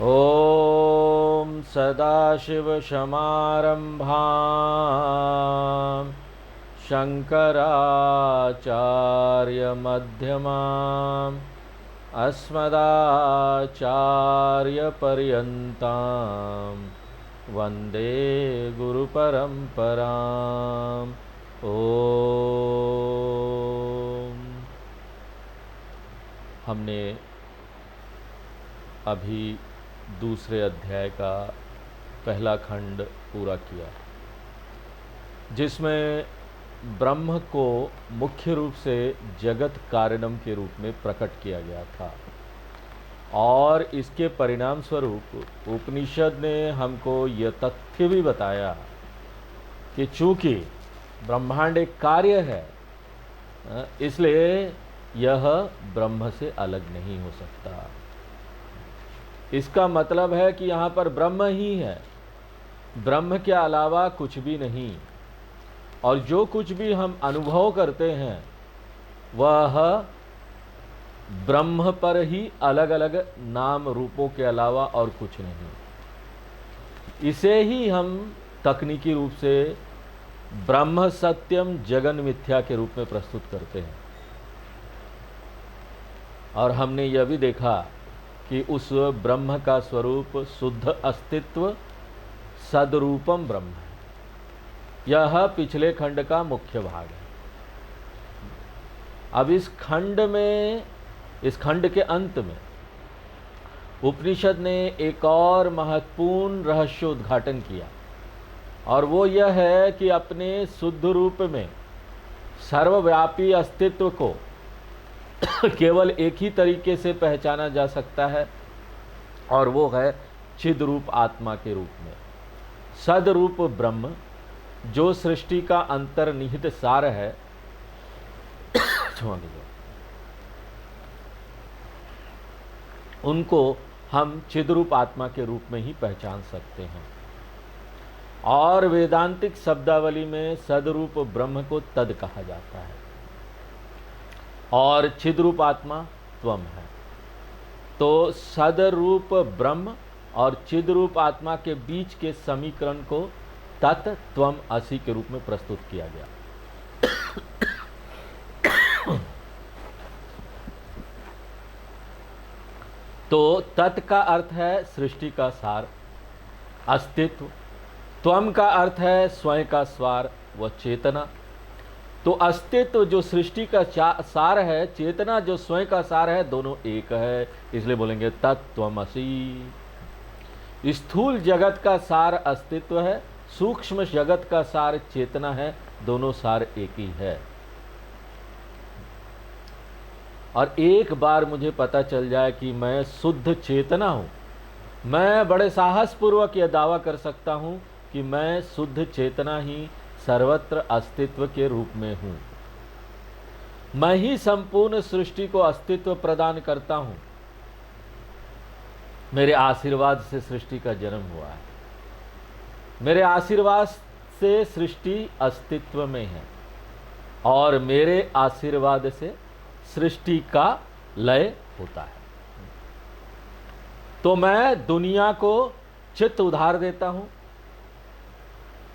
ॐ सदाशिवसमारम्भां शङ्कराचार्यमध्यमाम् अस्मदाचार्यपर्यन्तां वन्दे गुरुपरम्पराम्। ॐ। हमने अभी दूसरे अध्याय का पहला खंड पूरा किया, जिसमें ब्रह्म को मुख्य रूप से जगत कारणम के रूप में प्रकट किया गया था और इसके परिणाम स्वरूप उपनिषद ने हमको यह तथ्य भी बताया कि चूंकि ब्रह्मांड एक कार्य है, इसलिए यह ब्रह्म से अलग नहीं हो सकता। इसका मतलब है कि यहाँ पर ब्रह्म ही है, ब्रह्म के अलावा कुछ भी नहीं। और जो कुछ भी हम अनुभव करते हैं वह ब्रह्म पर ही अलग अलग नाम रूपों के अलावा और कुछ नहीं। इसे ही हम तकनीकी रूप से ब्रह्म सत्यम जगन मिथ्या के रूप में प्रस्तुत करते हैं। और हमने यह भी देखा कि उस ब्रह्म का स्वरूप शुद्ध अस्तित्व सदरूपम ब्रह्म है। यह पिछले खंड का मुख्य भाग है। अब इस खंड के अंत में उपनिषद ने एक और महत्वपूर्ण रहस्य उद्घाटन किया, और वो यह है कि अपने शुद्ध रूप में सर्वव्यापी अस्तित्व को केवल एक ही तरीके से पहचाना जा सकता है, और वो है चिद रूप आत्मा के रूप में। सदरूप ब्रह्म जो सृष्टि का अंतर्निहित सार है, उनको हम चिद्रूप आत्मा के रूप में ही पहचान सकते हैं। और वेदांतिक शब्दावली में सदरूप ब्रह्म को तद कहा जाता है और चिद्रूप आत्मा त्वम है। तो सदरूप ब्रह्म और चिद्रूप आत्मा के बीच के समीकरण को तत् त्वम असि के रूप में प्रस्तुत किया गया। तो तत् का अर्थ है सृष्टि का सार, अस्तित्व। त्वम का अर्थ है स्वयं का सार व चेतना। तो अस्तित्व जो सृष्टि का सार है, चेतना जो स्वयं का सार है, दोनों एक है। इसलिए बोलेंगे तत्त्वमसि। स्थूल जगत का सार अस्तित्व है, सूक्ष्म जगत का सार चेतना है, दोनों सार एक ही है। और एक बार मुझे पता चल जाए कि मैं शुद्ध चेतना हूं, मैं बड़े साहस पूर्वक यह दावा कर सकता हूं कि मैं शुद्ध चेतना ही सर्वत्र अस्तित्व के रूप में हूं। मैं ही संपूर्ण सृष्टि को अस्तित्व प्रदान करता हूं। मेरे आशीर्वाद से सृष्टि का जन्म हुआ है, मेरे आशीर्वाद से सृष्टि अस्तित्व में है, और मेरे आशीर्वाद से सृष्टि का लय होता है। तो मैं दुनिया को चित्त उधार देता हूं।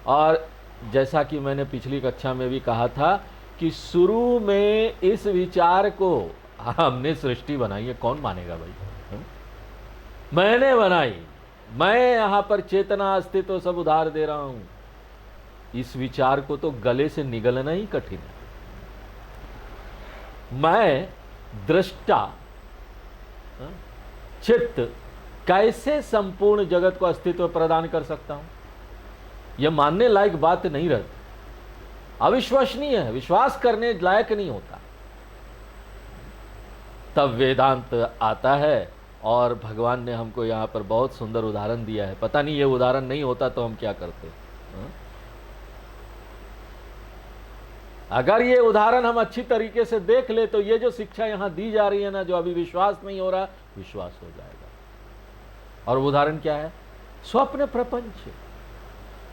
और जैसा कि मैंने पिछली कक्षा में भी कहा था कि शुरू में इस विचार को हमने सृष्टि बनाई है, कौन मानेगा भाई? मैंने बनाई, मैं यहां पर चेतना अस्तित्व सब उधार दे रहा हूं। इस विचार को तो गले से निगलना ही कठिन है। मैं दृष्टा चित्त कैसे संपूर्ण जगत को अस्तित्व प्रदान कर सकता हूं? यह मानने लायक बात नहीं रहती, अविश्वसनीय है, विश्वास करने लायक नहीं होता। तब वेदांत आता है, और भगवान ने हमको यहाँ पर बहुत सुंदर उदाहरण दिया है। पता नहीं ये उदाहरण नहीं होता तो हम क्या करते। अगर ये उदाहरण हम अच्छी तरीके से देख ले तो ये जो शिक्षा यहाँ दी जा रही है ना, जो अभी विश्वास नहीं हो रहा, विश्वास हो जाएगा। और उदाहरण क्या है? स्वप्न प्रपंच।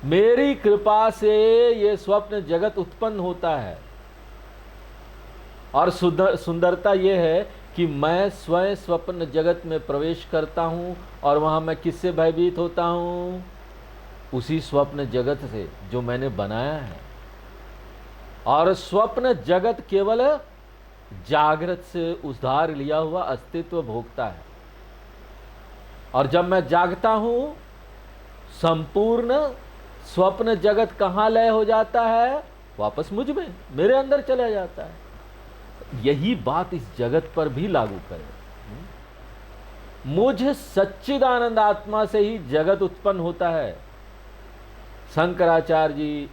मेरी कृपा से ये स्वप्न जगत उत्पन्न होता है। और सुंदरता यह है कि मैं स्वयं स्वप्न जगत में प्रवेश करता हूँ और वहाँ मैं किससे भयभीत होता हूँ? उसी स्वप्न जगत से जो मैंने बनाया है। और स्वप्न जगत केवल जागृत से उधार लिया हुआ अस्तित्व भोगता है, और जब मैं जागता हूँ संपूर्ण स्वप्न जगत कहाँ लय हो जाता है? वापस मुझ में, मेरे अंदर चला जाता है। यही बात इस जगत पर भी लागू करें। मुझ सच्चिदानंद आत्मा से ही जगत उत्पन्न होता है। शंकराचार्य जी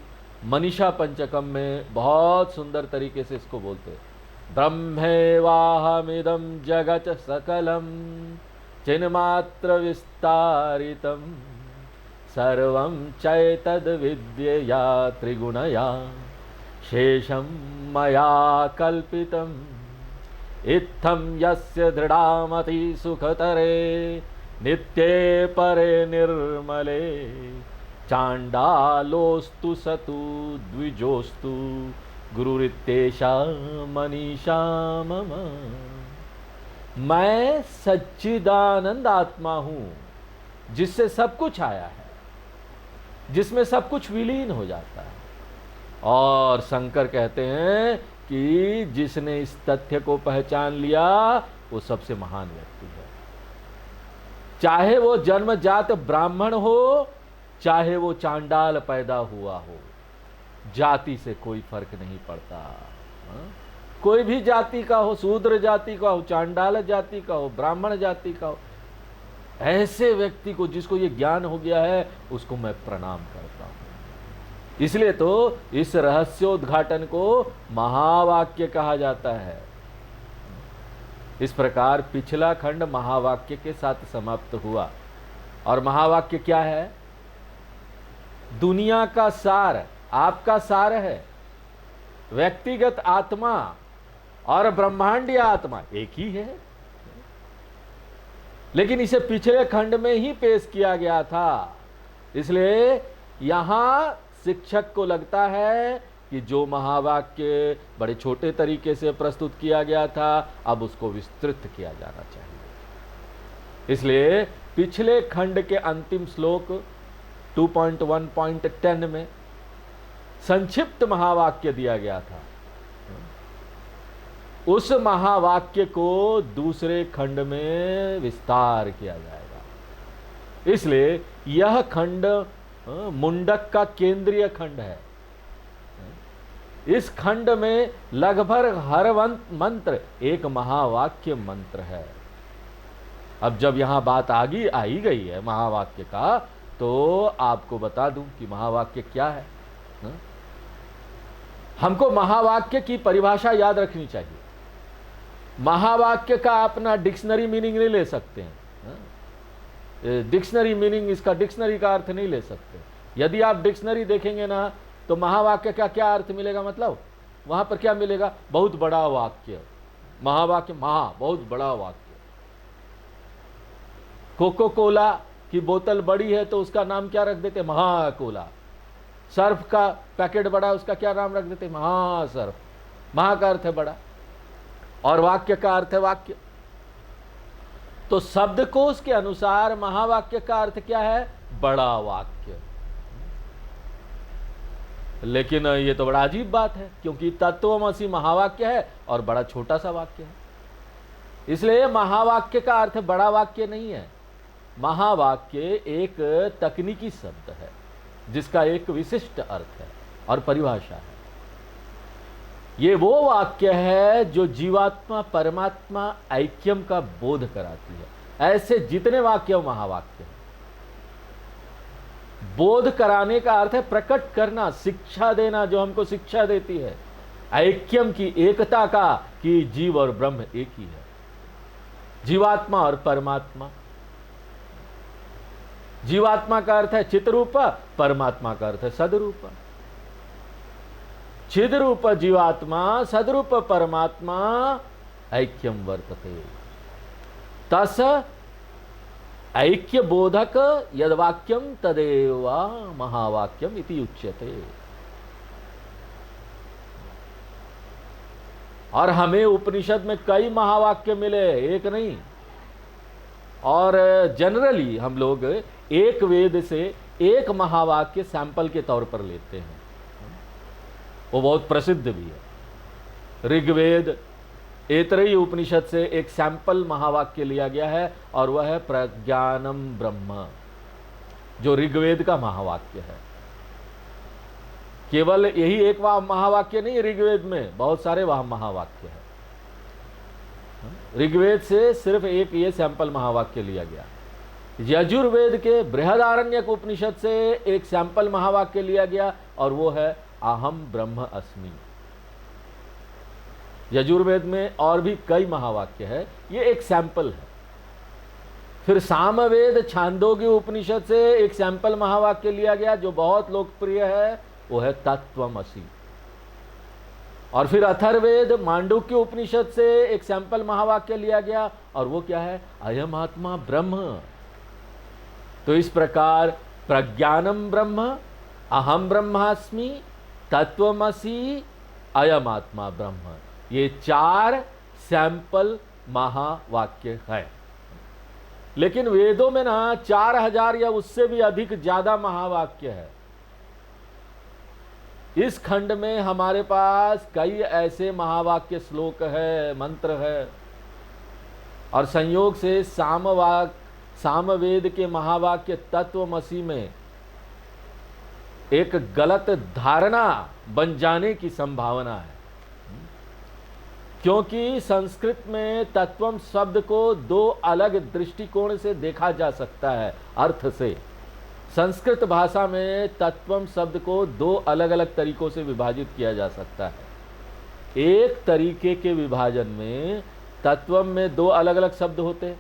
मनीषा पंचकम में बहुत सुंदर तरीके से इसको बोलते हैं। ब्रह्मेवाहमिदं जगत सकलम चिन्मात्र विस्तारितम सर्वं चैतद विद्यया त्रिगुणया शेषं मया कल्पितम् इत्थं यस्य दृढामति सुखतरे नित्ये परे निर्मले चांडालोस्तु सतु द्विजोस्तु गुरुरित्येषा मनीषा मम। मैं सच्चिदानंद आत्मा हूं जिससे सब कुछ आया है, जिसमें सब कुछ विलीन हो जाता है। और शंकर कहते हैं कि जिसने इस तथ्य को पहचान लिया वो सबसे महान व्यक्ति है। चाहे वो जन्मजात ब्राह्मण हो, चाहे वो चांडाल पैदा हुआ हो, जाति से कोई फर्क नहीं पड़ता। कोई भी जाति का हो, शूद्र जाति का हो, चांडाल जाति का हो, ब्राह्मण जाति का हो, ऐसे व्यक्ति को जिसको ये ज्ञान हो गया है उसको मैं प्रणाम करता हूं। इसलिए तो इस रहस्योद्घाटन को महावाक्य कहा जाता है। इस प्रकार पिछला खंड महावाक्य के साथ समाप्त हुआ। और महावाक्य क्या है? दुनिया का सार, आपका सार है। व्यक्तिगत आत्मा और ब्रह्मांडीय आत्मा एक ही है, लेकिन इसे पिछले खंड में ही पेश किया गया था। इसलिए यहां शिक्षक को लगता है कि जो महावाक्य बड़े छोटे तरीके से प्रस्तुत किया गया था, अब उसको विस्तृत किया जाना चाहिए। इसलिए पिछले खंड के अंतिम श्लोक 2.1.10 में संक्षिप्त महावाक्य दिया गया था। उस महावाक्य को दूसरे खंड में विस्तार किया जाएगा। इसलिए यह खंड मुंडक का केंद्रीय खंड है। इस खंड में लगभग हर मंत्र एक महावाक्य मंत्र है। अब जब यहां बात आगे आई गई है महावाक्य का, तो आपको बता दूं कि महावाक्य क्या है। हमको महावाक्य की परिभाषा याद रखनी चाहिए। महावाक्य का अपना डिक्शनरी मीनिंग नहीं ले सकते हैं। डिक्शनरी मीनिंग, इसका डिक्शनरी का अर्थ नहीं ले सकते। यदि आप डिक्शनरी देखेंगे ना, तो महावाक्य का क्या अर्थ मिलेगा? मतलब वहां पर क्या मिलेगा? बहुत बड़ा वाक्य। महावाक्य, बहुत बड़ा वाक्य। कोको कोला की बोतल बड़ी है तो उसका नाम क्या रख देते? महाकोला। सर्फ का पैकेट बड़ा, उसका क्या नाम रख देते? महासर्फ। महा का अर्थ है बड़ा, और वाक्य का अर्थ है वाक्य। तो शब्दकोश के अनुसार महावाक्य का अर्थ क्या है? बड़ा वाक्य। लेकिन ये तो बड़ा अजीब बात है, क्योंकि तत्वमसि महावाक्य है और बड़ा छोटा सा वाक्य है। इसलिए महावाक्य का अर्थ बड़ा वाक्य नहीं है। महावाक्य एक तकनीकी शब्द है जिसका एक विशिष्ट अर्थ है और परिभाषा है। ये वो वाक्य है जो जीवात्मा परमात्मा ऐक्यम का बोध कराती है। ऐसे जितने वाक्य महावाक्य हैं। बोध कराने का अर्थ है प्रकट करना, शिक्षा देना, जो हमको शिक्षा देती है ऐक्यम की, एकता का, कि जीव और ब्रह्म एक ही है, जीवात्मा और परमात्मा। जीवात्मा का अर्थ है चित्रूप, परमात्मा का अर्थ है सदरूप। चिद्रूप जीवात्मा, सदरूप परमात्मा, ऐक्यम वर्तते। तस ऐक्य बोधक यद्वाक्यम तदेव महावाक्यम इति उच्यते। और हमें उपनिषद में कई महावाक्य मिले, एक नहीं। और जनरली हम लोग एक वेद से एक महावाक्य सैंपल के तौर पर लेते हैं, वो बहुत प्रसिद्ध भी है। ऋग्वेद ऐतरेयी उपनिषद से एक सैंपल महावाक्य लिया गया है और वह है प्रज्ञानम ब्रह्म, जो ऋग्वेद का महावाक्य है। केवल यही एक महावाक्य नहीं, ऋग्वेद में बहुत सारे वह महावाक्य है। ऋग्वेद से सिर्फ एक ये सैंपल महावाक्य लिया गया। यजुर्वेद के बृहदारण्यक उपनिषद से एक सैंपल महावाक्य लिया गया और वो है अहम ब्रह्म अस्मि। यजुर्वेद में और भी कई महावाक्य है, ये एक सैंपल है। फिर सामवेद छांदोग्य उपनिषद से एक सैंपल महावाक्य लिया गया जो बहुत लोकप्रिय है, वो है तत्वमसि। और फिर अथर्ववेद मांडुक्य उपनिषद से एक सैंपल महावाक्य लिया गया और वो क्या है, अयम आत्मा ब्रह्म। तो इस प्रकार प्रज्ञानम ब्रह्म, अहम ब्रह्मास्मि, तत्वमसि, अयम आत्मा ब्रह्म, ये 4 सैंपल महावाक्य है। लेकिन वेदों में ना 4000 या उससे भी अधिक ज्यादा महावाक्य है। इस खंड में हमारे पास कई ऐसे महावाक्य श्लोक है, मंत्र है, और संयोग से सामवेद के महावाक्य तत्वमसि में एक गलत धारणा बन जाने की संभावना है। क्योंकि संस्कृत में तत्वम शब्द को 2 अलग दृष्टिकोण से देखा जा सकता है। अर्थ से संस्कृत भाषा में तत्वम शब्द को 2 अलग अलग तरीकों से विभाजित किया जा सकता है। एक तरीके के विभाजन में तत्वम में 2 अलग अलग शब्द होते हैं।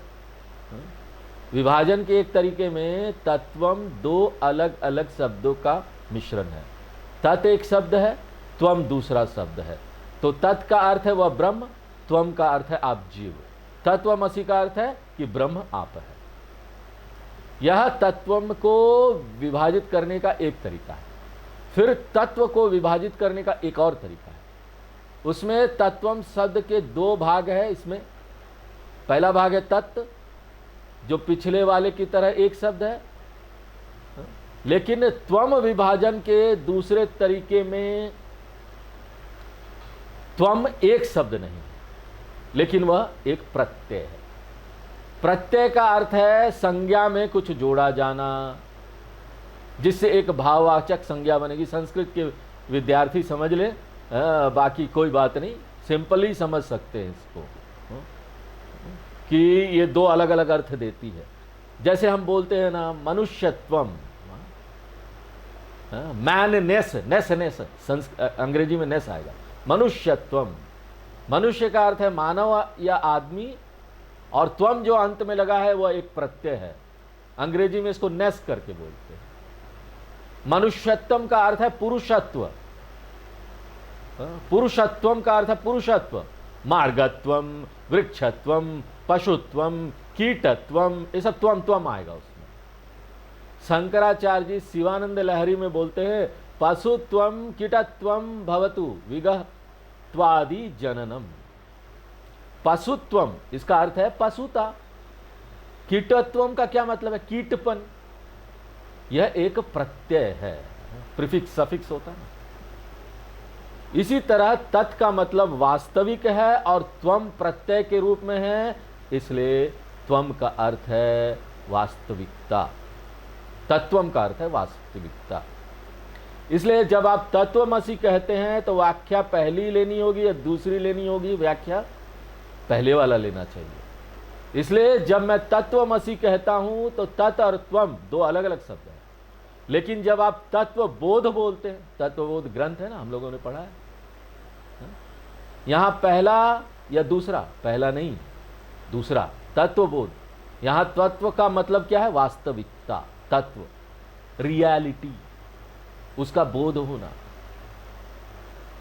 विभाजन के एक तरीके में तत्वम 2 अलग अलग शब्दों का मिश्रण है। तत् एक शब्द है, त्वम दूसरा शब्द है। तो तत् का अर्थ है वह ब्रह्म, त्वम का अर्थ है आप जीव, तत्वमसि का अर्थ है कि ब्रह्म आप है। यह तत्वम को विभाजित करने का एक तरीका है। फिर तत्व को विभाजित करने का एक और तरीका है। उसमें तत्वम शब्द के 2 भाग है। इसमें पहला भाग है तत्व, जो पिछले वाले की तरह एक शब्द है, लेकिन त्वम विभाजन के दूसरे तरीके में त्वम एक शब्द नहीं है, लेकिन वह एक प्रत्यय है। प्रत्यय का अर्थ है संज्ञा में कुछ जोड़ा जाना, जिससे एक भाववाचक संज्ञा बनेगी। संस्कृत के विद्यार्थी समझ ले, बाकी कोई बात नहीं, सिंपली समझ सकते हैं इसको कि ये 2 अलग अलग अर्थ देती है। जैसे हम बोलते हैं ना मनुष्यत्वम, मैननेस, नेस अंग्रेजी में नेस आएगा। मनुष्यत्वम, मनुष्य का अर्थ है मानव या आदमी, और त्वम जो अंत में लगा है वह एक प्रत्यय है। अंग्रेजी में इसको नेस करके बोलते हैं। मनुष्यत्वम का अर्थ है पुरुषत्व, पुरुषत्वम का अर्थ है पुरुषत्व। मार्गत्वम, वृक्षत्वम, पशुत्वम, कीटत्वम, ये सब त्वम त्वम आएगा उसमें। शंकराचार्य जी शिवानंद लहरी में बोलते हैं पशुत्वम कीटत्वम भवतु विगहत्वादि जननम। पशुत्वम इसका अर्थ है पशुता। कीटत्वम का क्या मतलब है, कीटपन। यह एक प्रत्यय है, प्रीफिक्स सफिक्स होता है ना। इसी तरह तत् का मतलब वास्तविक है और त्वम प्रत्यय के रूप में है, इसलिए त्वम का अर्थ है वास्तविकता। तत्वम का अर्थ है वास्तविकता। इसलिए जब आप तत्वमसि कहते हैं तो व्याख्या पहली लेनी होगी या दूसरी लेनी होगी, व्याख्या पहले वाला लेना चाहिए। इसलिए जब मैं तत्वमसि कहता हूं तो तत् और त्वम 2 अलग अलग शब्द हैं। लेकिन जब आप तत्वबोध बोलते हैं, तत्वबोध ग्रंथ है ना, हम लोगों ने पढ़ा है, यहां पहला या दूसरा, पहला नहीं दूसरा, तत्वबोध। यहां तत्व का मतलब क्या है, वास्तविकता, तत्व, रियलिटी, उसका बोध होना।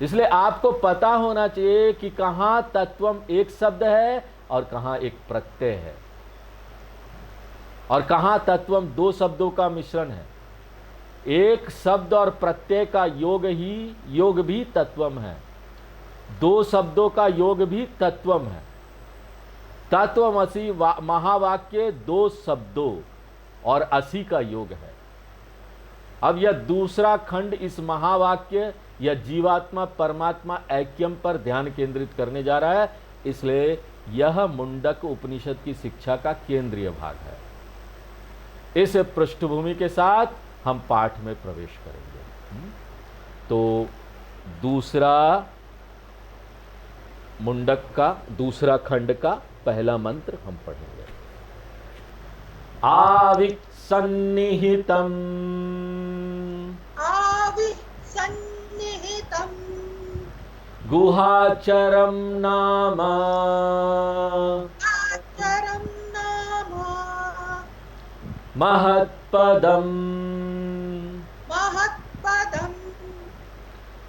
इसलिए आपको पता होना चाहिए कि कहां तत्वम एक शब्द है और कहां एक प्रत्यय है, और कहां तत्वम 2 शब्दों का मिश्रण है। एक शब्द और प्रत्यय का योग भी तत्वम है। दो शब्दों का योग भी तत्वम है। तत्वमसि महावाक्य दो शब्दों और असी का योग है। अब यह दूसरा खंड इस महावाक्य या जीवात्मा परमात्मा ऐक्यम पर ध्यान केंद्रित करने जा रहा है, इसलिए यह मुंडक उपनिषद की शिक्षा का केंद्रीय भाग है। इस पृष्ठभूमि के साथ हम पाठ में प्रवेश करेंगे। तो दूसरा मुंडक का दूसरा खंड का पहला मंत्र हम पढ़ेंगे। आविसन्निहितम् गुहाचरं नाम महत्पदम्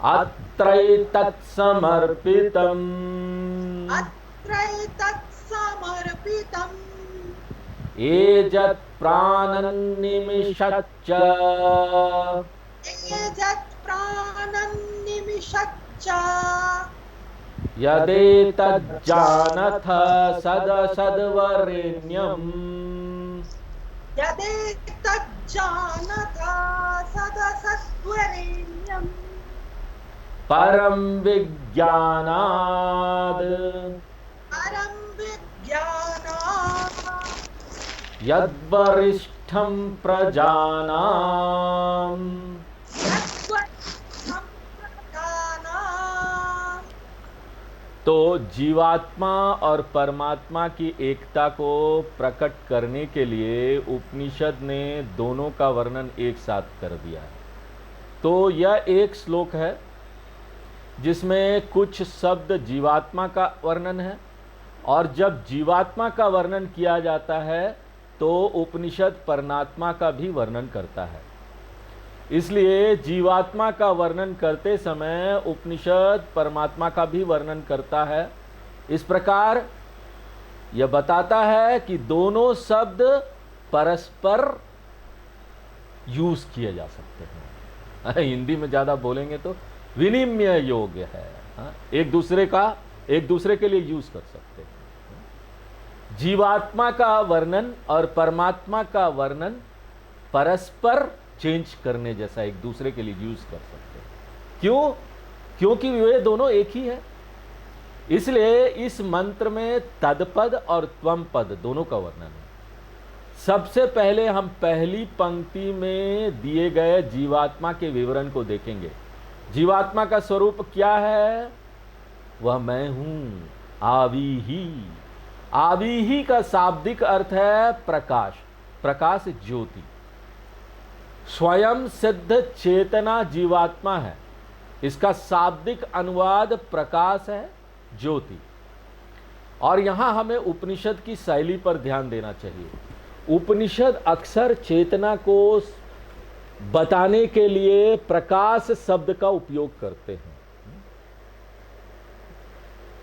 अत्रैतत्समर्पितम् एजत् प्राणन्निमिषच्च यदेतज्जानथ सदसद्वरेण्यम् परं विज्ञानाद् यद्वरिष्ठं प्रजानाम् तो जीवात्मा और परमात्मा की एकता को प्रकट करने के लिए उपनिषद ने दोनों का वर्णन एक साथ कर दिया है। तो यह एक श्लोक है जिसमें कुछ शब्द जीवात्मा का वर्णन है, और जब जीवात्मा का वर्णन किया जाता है तो उपनिषद परमात्मा का भी वर्णन करता है। इसलिए जीवात्मा का वर्णन करते समय उपनिषद परमात्मा का भी वर्णन करता है। इस प्रकार यह बताता है कि दोनों शब्द परस्पर यूज किए जा सकते हैं। हिंदी में ज़्यादा बोलेंगे तो विनिमय योग्य है, एक दूसरे के लिए यूज कर सकते हैं। जीवात्मा का वर्णन और परमात्मा का वर्णन परस्पर चेंज करने जैसा, एक दूसरे के लिए यूज कर सकते हैं। क्यों? क्योंकि वे दोनों एक ही है। इसलिए इस मंत्र में तदपद और त्वम पद दोनों का वर्णन है। सबसे पहले हम पहली पंक्ति में दिए गए जीवात्मा के विवरण को देखेंगे। जीवात्मा का स्वरूप क्या है? वह मैं हूं, आविही। आविही का शाब्दिक अर्थ है प्रकाश, प्रकाश ज्योति। स्वयं सिद्ध चेतना जीवात्मा है, इसका शाब्दिक अनुवाद प्रकाश है, ज्योति। और यहां हमें उपनिषद की शैली पर ध्यान देना चाहिए। उपनिषद अक्सर चेतना को बताने के लिए प्रकाश शब्द का उपयोग करते हैं।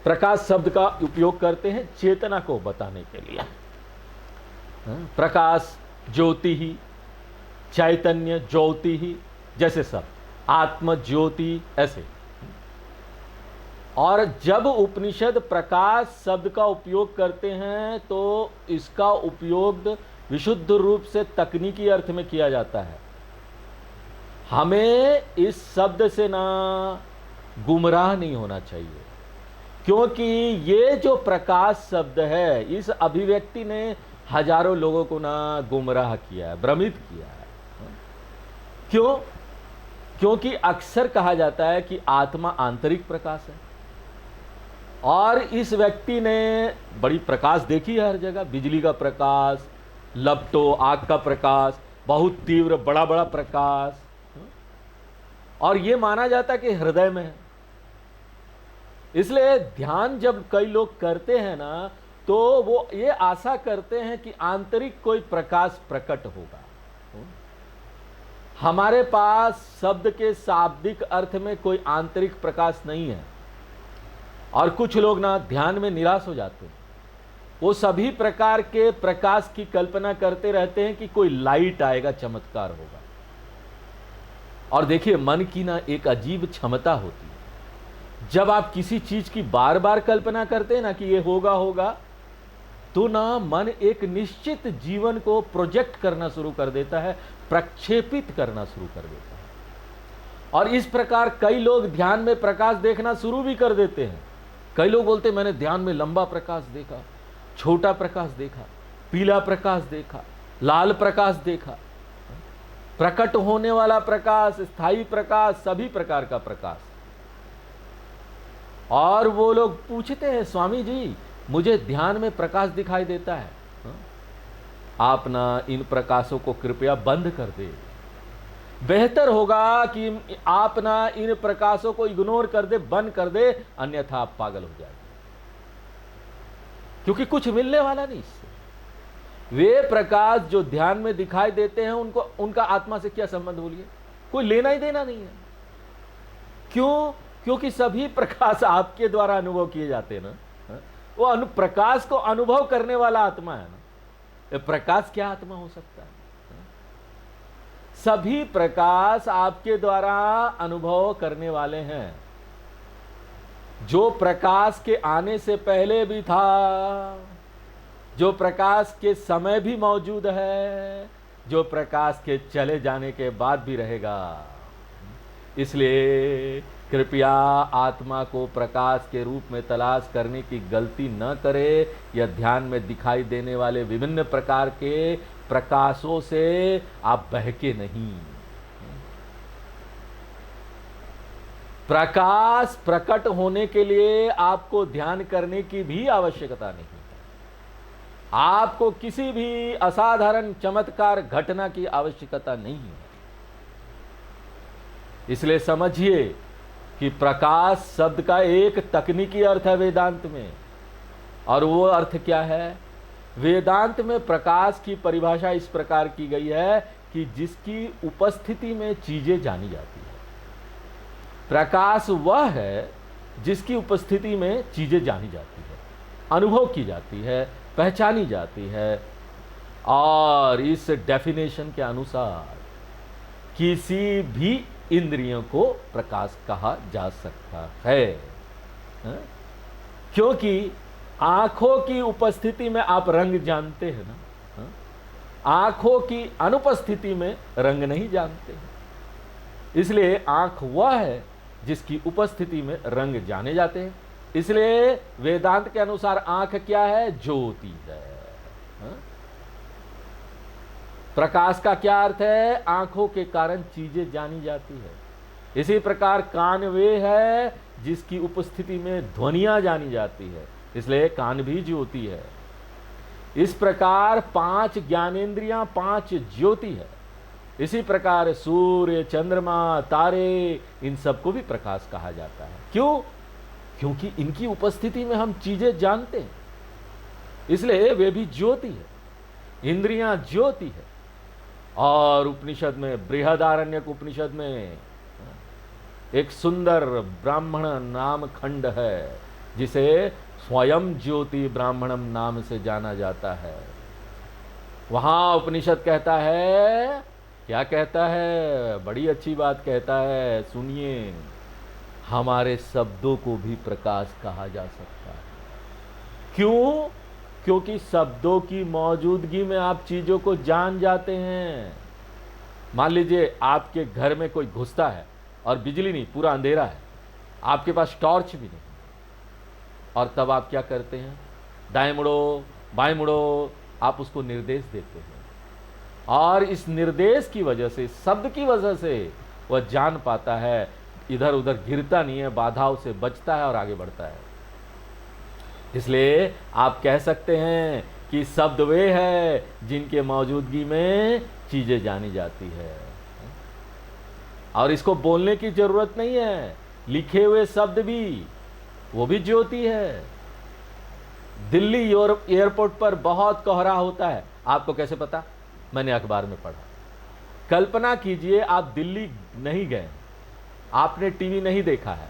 प्रकाश शब्द का उपयोग करते हैं चेतना को बताने के लिए। प्रकाश, ज्योति ही, चैतन्य, ज्योति ही, जैसे सब, आत्म ज्योति, ऐसे। और जब उपनिषद प्रकाश शब्द का उपयोग करते हैं तो इसका उपयोग विशुद्ध रूप से तकनीकी अर्थ में किया जाता है। हमें इस शब्द से ना गुमराह नहीं होना चाहिए, क्योंकि ये जो प्रकाश शब्द है, इस अभिव्यक्ति ने हजारों लोगों को ना गुमराह किया है, भ्रमित किया है। क्यों? क्योंकि अक्सर कहा जाता है कि आत्मा आंतरिक प्रकाश है, और इस व्यक्ति ने बड़ी प्रकाश देखी है हर जगह, बिजली का प्रकाश, लपटो, आग का प्रकाश, बहुत तीव्र बड़ा बड़ा प्रकाश, और ये माना जाता है कि हृदय में है। इसलिए ध्यान जब कई लोग करते हैं ना, तो वो ये आशा करते हैं कि आंतरिक कोई प्रकाश प्रकट होगा। हमारे पास शब्द के शाब्दिक अर्थ में कोई आंतरिक प्रकाश नहीं है, और कुछ लोग ना ध्यान में निराश हो जाते हैं। वो सभी प्रकार के प्रकाश की कल्पना करते रहते हैं कि कोई लाइट आएगा, चमत्कार होगा। और देखिए, मन की ना एक अजीब क्षमता होती है। जब आप किसी चीज की बार बार कल्पना करते हैं ना कि ये होगा होगा, तो ना मन एक निश्चित जीवन को प्रोजेक्ट करना शुरू कर देता है, प्रक्षेपित करना शुरू कर देता है। और इस प्रकार कई लोग ध्यान में प्रकाश देखना शुरू भी कर देते हैं। कई लोग बोलते हैं मैंने ध्यान में लंबा प्रकाश देखा, छोटा प्रकाश देखा, पीला प्रकाश देखा, लाल प्रकाश देखा, प्रकट होने वाला प्रकाश, स्थायी प्रकाश, सभी प्रकार का प्रकाश। और वो लोग पूछते हैं स्वामी जी मुझे ध्यान में प्रकाश दिखाई देता है, आप ना इन प्रकाशों को कृपया बंद कर दे। बेहतर होगा कि आप ना इन प्रकाशों को इग्नोर कर दे, बंद कर दे, अन्यथा आप पागल हो जाएंगे, क्योंकि कुछ मिलने वाला नहीं इससे। वे प्रकाश जो ध्यान में दिखाई देते हैं उनको, उनका आत्मा से क्या संबंध बोलिए, कोई लेना ही देना नहीं है। क्यों? क्योंकि सभी प्रकाश आपके द्वारा अनुभव किए जाते हैं ना, वो प्रकाश को अनुभव करने वाला आत्मा है ना। प्रकाश क्या आत्मा हो सकता है? सभी प्रकाश आपके द्वारा अनुभव करने वाले हैं। जो प्रकाश के आने से पहले भी था, जो प्रकाश के समय भी मौजूद है, जो प्रकाश के चले जाने के बाद भी रहेगा। इसलिए कृपया आत्मा को प्रकाश के रूप में तलाश करने की गलती न करे, या ध्यान में दिखाई देने वाले विभिन्न प्रकार के प्रकाशों से आप बहके नहीं। प्रकाश प्रकट होने के लिए आपको ध्यान करने की भी आवश्यकता नहीं है। आपको किसी भी असाधारण चमत्कार घटना की आवश्यकता नहीं है। इसलिए समझिए कि प्रकाश शब्द का एक तकनीकी अर्थ है वेदांत में, और वो अर्थ क्या है? वेदांत में प्रकाश की परिभाषा इस प्रकार की गई है कि जिसकी उपस्थिति में चीजें जानी जाती है। प्रकाश वह है जिसकी उपस्थिति में चीजें जानी जाती है, अनुभव की जाती है, पहचानी जाती है। और इस डेफिनेशन के अनुसार किसी भी इंद्रियों को प्रकाश कहा जा सकता है, क्योंकि आंखों की उपस्थिति में आप रंग जानते हैं ना, आंखों की अनुपस्थिति में रंग नहीं जानते हैं। इसलिए आंख वह है जिसकी उपस्थिति में रंग जाने जाते हैं। इसलिए वेदांत के अनुसार आंख क्या है? ज्योति है। प्रकाश का क्या अर्थ है? आंखों के कारण चीजें जानी जाती है। इसी प्रकार कान वे है जिसकी उपस्थिति में ध्वनियां जानी जाती है, इसलिए कान भी ज्योति है। इस प्रकार 5 ज्ञानेंद्रियां 5 ज्योति है। इसी प्रकार सूर्य, चंद्रमा, तारे, इन सबको भी प्रकाश कहा जाता है। क्यों? क्योंकि इनकी उपस्थिति में हम चीजें जानते हैं, इसलिए वे भी ज्योति है। इंद्रियां ज्योति है। और उपनिषद में, बृहदारण्यक उपनिषद में एक सुंदर ब्राह्मण नाम खंड है जिसे स्वयं ज्योति ब्राह्मणम नाम से जाना जाता है। वहां उपनिषद कहता है, क्या कहता है? बड़ी अच्छी बात कहता है, सुनिए। हमारे शब्दों को भी प्रकाश कहा जा सकता है। क्यों? क्योंकि शब्दों की मौजूदगी में आप चीजों को जान जाते हैं। मान लीजिए आपके घर में कोई घुसता है और बिजली नहीं, पूरा अंधेरा है, आपके पास टॉर्च भी नहीं, और तब आप क्या करते हैं? दाएं मुड़ो, बाएं मुड़ो, आप उसको निर्देश देते हैं। और इस निर्देश की वजह से, शब्द की वजह से वह जान पाता है, इधर उधर गिरता नहीं है, बाधाओं से बचता है और आगे बढ़ता है। इसलिए आप कह सकते हैं कि शब्द वे है जिनके मौजूदगी में चीजें जानी जाती है, और इसको बोलने की जरूरत नहीं है। लिखे हुए शब्द भी, वो भी ज्योति है। दिल्ली एयरपोर्ट पर बहुत कोहरा होता है, आपको कैसे पता? मैंने अखबार में पढ़ा। कल्पना कीजिए आप दिल्ली नहीं गए, आपने टीवी नहीं देखा है,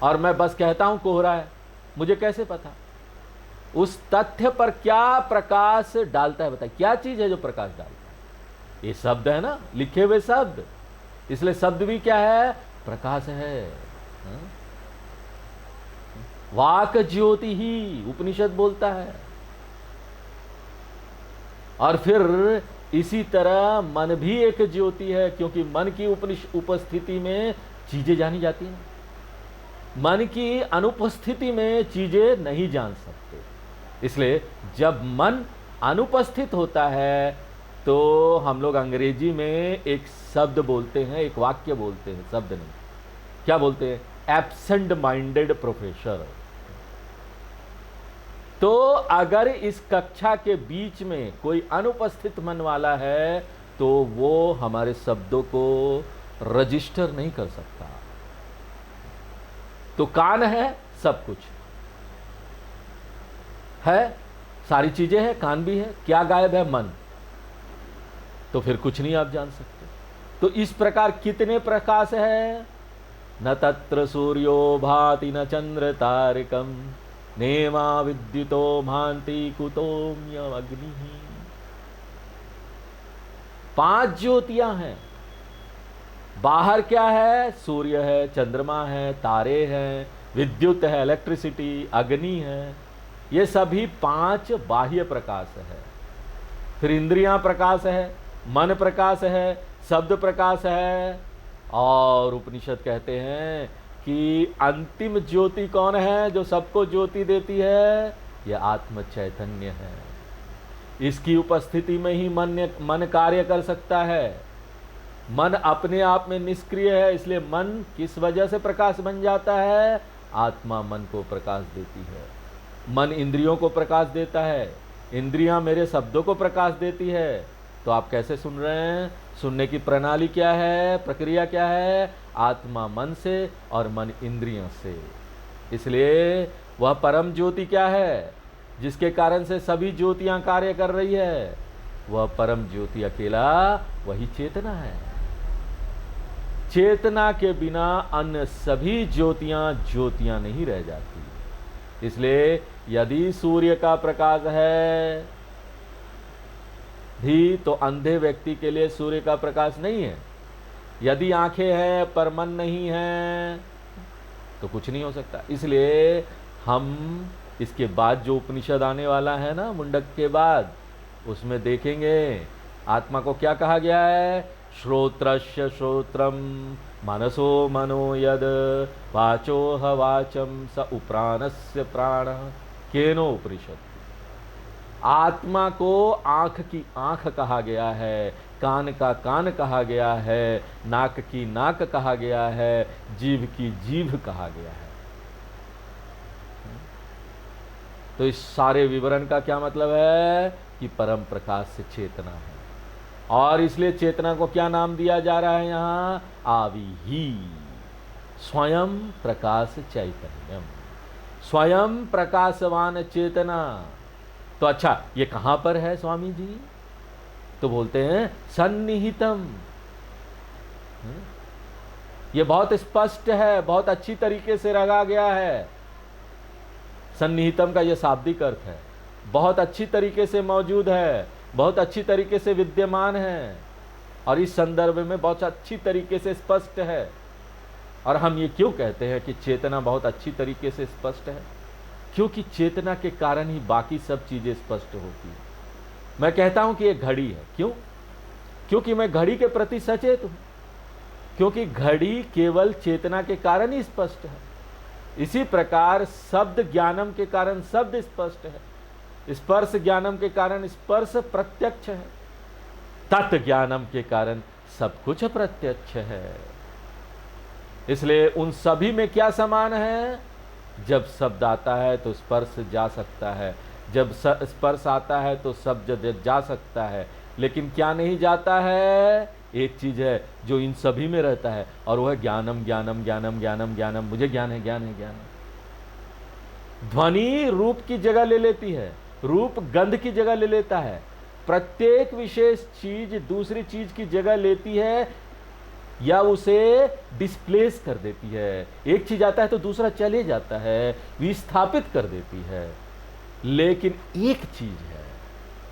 और मैं बस कहता हूं कोहरा है, मुझे कैसे पता? उस तथ्य पर क्या प्रकाश डालता है? बताइए, क्या चीज है जो प्रकाश डालता है? ये शब्द है ना, लिखे हुए शब्द। इसलिए शब्द भी क्या है? प्रकाश है। वाक ज्योति ही उपनिषद बोलता है। और फिर इसी तरह मन भी एक ज्योति है, क्योंकि मन की उपस्थिति में चीजें जानी जाती हैं। मन की अनुपस्थिति में चीजें नहीं जान सकते। इसलिए जब मन अनुपस्थित होता है तो हम लोग अंग्रेजी में एक शब्द बोलते हैं, एक वाक्य बोलते हैं, शब्द नहीं, क्या बोलते हैं? Absent minded professor. तो अगर इस कक्षा के बीच में कोई अनुपस्थित मन वाला है तो वो हमारे शब्दों को रजिस्टर नहीं कर सकता। तो कान है, सब कुछ है, सारी चीजें हैं, कान भी है, क्या गायब है? मन। तो फिर कुछ नहीं आप जान सकते। तो इस प्रकार कितने प्रकाश है? न तत्र सूर्यो भाति न चंद्र तारकम नेमा विद्युतो भांति कुतोम्य अग्नि। 5 ज्योतियां हैं। बाहर क्या है? सूर्य है, चंद्रमा है, तारे हैं, विद्युत है, इलेक्ट्रिसिटी, अग्नि है। ये सभी 5 बाह्य प्रकाश है। फिर इंद्रियां प्रकाश है, मन प्रकाश है, शब्द प्रकाश है। और उपनिषद कहते हैं कि अंतिम ज्योति कौन है जो सबको ज्योति देती है? यह आत्म चैतन्य है। इसकी उपस्थिति में ही मन कार्य कर सकता है। मन अपने आप में निष्क्रिय है, इसलिए मन किस वजह से प्रकाश बन जाता है? आत्मा मन को प्रकाश देती है। मन इंद्रियों को प्रकाश देता है, इंद्रियां मेरे शब्दों को प्रकाश देती है। तो आप कैसे सुन रहे हैं? सुनने की प्रणाली क्या है, प्रक्रिया क्या है? आत्मा मन से और मन इंद्रियों से। इसलिए वह परम ज्योति क्या है जिसके कारण से सभी ज्योतियां कार्य कर रही है? वह परम ज्योति अकेला वही चेतना है। चेतना के बिना अन्य सभी ज्योतियां ज्योतियां नहीं रह जाती। इसलिए यदि सूर्य का प्रकाश है भी तो अंधे व्यक्ति के लिए सूर्य का प्रकाश नहीं है। यदि आंखें हैं पर मन नहीं है तो कुछ नहीं हो सकता। इसलिए हम इसके बाद जो उपनिषद आने वाला है ना, मुंडक के बाद, उसमें देखेंगे आत्मा को क्या कहा गया है? श्रोत्रस्य श्रोत्रम मनसो मनो यद वाचोह वाचम स उप्राणस्य प्राण केनो उपनिषद। आत्मा को आंख की आंख कहा गया है, कान का कान कहा गया है, नाक की नाक कहा गया है, जीभ की जीभ कहा गया है। तो इस सारे विवरण का क्या मतलब है कि परम प्रकाश से चेतना है। और इसलिए चेतना को क्या नाम दिया जा रहा है यहां? आविही, स्वयं प्रकाश चैतन्यम, स्वयं प्रकाशवान चेतना। तो अच्छा, ये कहां पर है स्वामी जी? तो बोलते हैं सन्निहितम। ये बहुत स्पष्ट है, बहुत अच्छी तरीके से रखा गया है। सन्निहितम का यह शाब्दिक अर्थ है, बहुत अच्छी तरीके से मौजूद है, बहुत अच्छी तरीके से विद्यमान है, और इस संदर्भ में बहुत अच्छी तरीके से स्पष्ट है। और हम ये क्यों कहते हैं कि चेतना बहुत अच्छी तरीके से स्पष्ट है? क्योंकि चेतना के कारण ही बाकी सब चीजें स्पष्ट होती है। मैं कहता हूं कि ये घड़ी है, क्यों? क्योंकि मैं घड़ी के प्रति सचेत हूं, क्योंकि घड़ी केवल चेतना के कारण ही स्पष्ट है। इसी प्रकार शब्द ज्ञानम के कारण शब्द स्पष्ट है, स्पर्श ज्ञानम के कारण स्पर्श प्रत्यक्ष है, तत् ज्ञानम के कारण सब कुछ प्रत्यक्ष है। इसलिए उन सभी में क्या समान है? जब शब्द आता है तो स्पर्श जा सकता है, जब स्पर्श आता है तो शब्द जा सकता है, लेकिन क्या नहीं जाता है? एक चीज है जो इन सभी में रहता है, और वह है ज्ञानम ज्ञानम ज्ञानम ज्ञानम ज्ञानम। मुझे ज्ञान है, ज्ञान है, ज्ञान है। ध्वनि रूप की जगह ले लेती है, रूप गंध की जगह ले लेता है, प्रत्येक विशेष चीज दूसरी चीज की जगह लेती है या उसे डिस्प्लेस कर देती है। एक चीज आता है तो दूसरा चले जाता है, विस्थापित कर देती है। लेकिन एक चीज है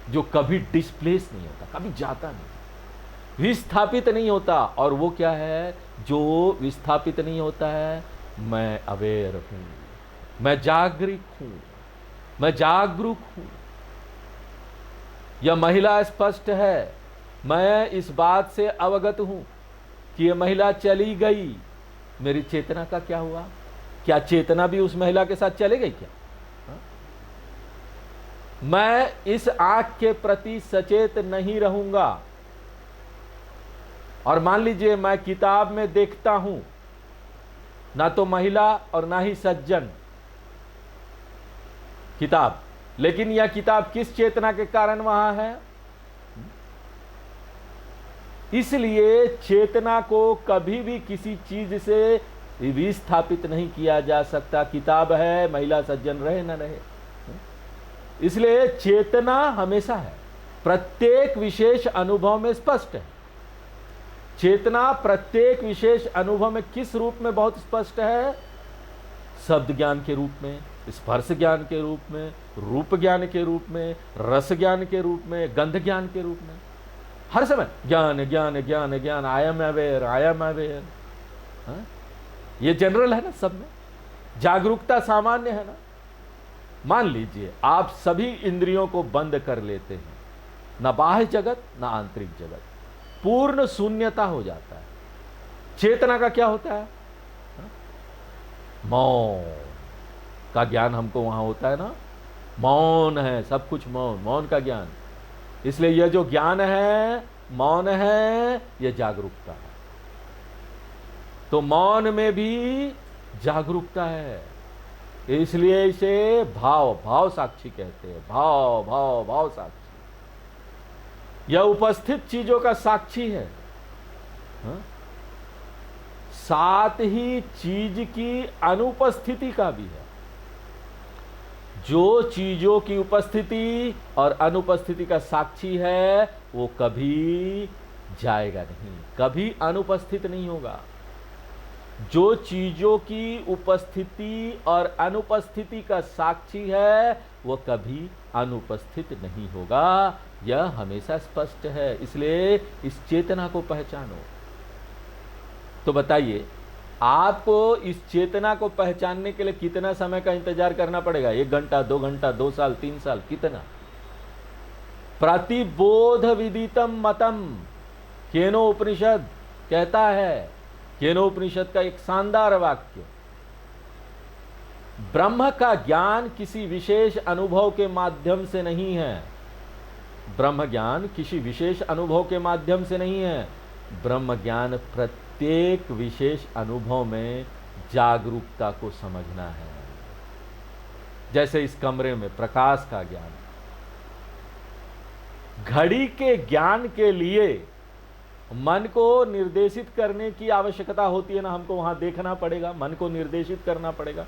जो कभी डिस्प्लेस नहीं होता, कभी जाता नहीं, विस्थापित नहीं होता, और वो क्या है? जो विस्थापित नहीं होता है, मैं अवेयर हूं। मैं जागरूक हूं, मैं जागरूक हूं। यह महिला स्पष्ट है, मैं इस बात से अवगत हूं कि यह महिला चली गई, मेरी चेतना का क्या हुआ? क्या चेतना भी उस महिला के साथ चली गई क्या? हा? मैं इस आंख के प्रति सचेत नहीं रहूंगा। और मान लीजिए मैं किताब में देखता हूं, ना तो महिला और ना ही सज्जन, किताब, लेकिन यह किताब किस चेतना के कारण वहां है? इसलिए चेतना को कभी भी किसी चीज से विस्थापित नहीं किया जा सकता। किताब है, महिला सज्जन रहे न रहे, इसलिए चेतना हमेशा है, प्रत्येक विशेष अनुभव में स्पष्ट है। चेतना प्रत्येक विशेष अनुभव में किस रूप में बहुत स्पष्ट है? शब्द ज्ञान के रूप में, स्पर्श ज्ञान के रूप में, रूप ज्ञान के रूप में, रस ज्ञान के रूप में, गंध ज्ञान के रूप में, हर समय ज्ञान ज्ञान ज्ञान ज्ञान, I am aware, I am aware. ये जनरल है ना, सब में जागरूकता सामान्य है ना। मान लीजिए आप सभी इंद्रियों को बंद कर लेते हैं, ना बाह्य जगत ना आंतरिक जगत, पूर्ण शून्यता हो जाता है। चेतना का क्या होता है? मौन का ज्ञान हमको वहां होता है ना, मौन है, सब कुछ मौन, मौन का ज्ञान। इसलिए यह जो ज्ञान है, मौन है, यह जागरूकता है। तो मौन में भी जागरूकता है, इसलिए इसे भाव, भाव साक्षी कहते हैं। भाव भाव भाव साक्षी, यह उपस्थित चीजों का साक्षी है, साथ ही चीज की अनुपस्थिति का भी है। जो चीजों की उपस्थिति और अनुपस्थिति का साक्षी है, वो कभी जाएगा नहीं, कभी अनुपस्थित नहीं होगा। जो चीजों की उपस्थिति और अनुपस्थिति का साक्षी है, वो कभी अनुपस्थित नहीं होगा। यह हमेशा स्पष्ट है, इसलिए इस चेतना को पहचानो। तो बताइए, आपको इस चेतना को पहचानने के लिए कितना समय का इंतजार करना पड़ेगा? 1 घंटा, 2 घंटा, 2 साल, 3 साल, कितना? प्रतिबोध विदितम मतम, केनो उपनिषद कहता है। केनो उपनिषद का एक शानदार वाक्य, ब्रह्म का ज्ञान किसी विशेष अनुभव के माध्यम से नहीं है। ब्रह्म ज्ञान किसी विशेष अनुभव के माध्यम से नहीं है। ब्रह्म ज्ञान प्रत्येक विशेष अनुभव में जागरूकता को समझना है। जैसे इस कमरे में प्रकाश का ज्ञान, घड़ी के ज्ञान के लिए मन को निर्देशित करने की आवश्यकता होती है ना, हमको वहां देखना पड़ेगा, मन को निर्देशित करना पड़ेगा।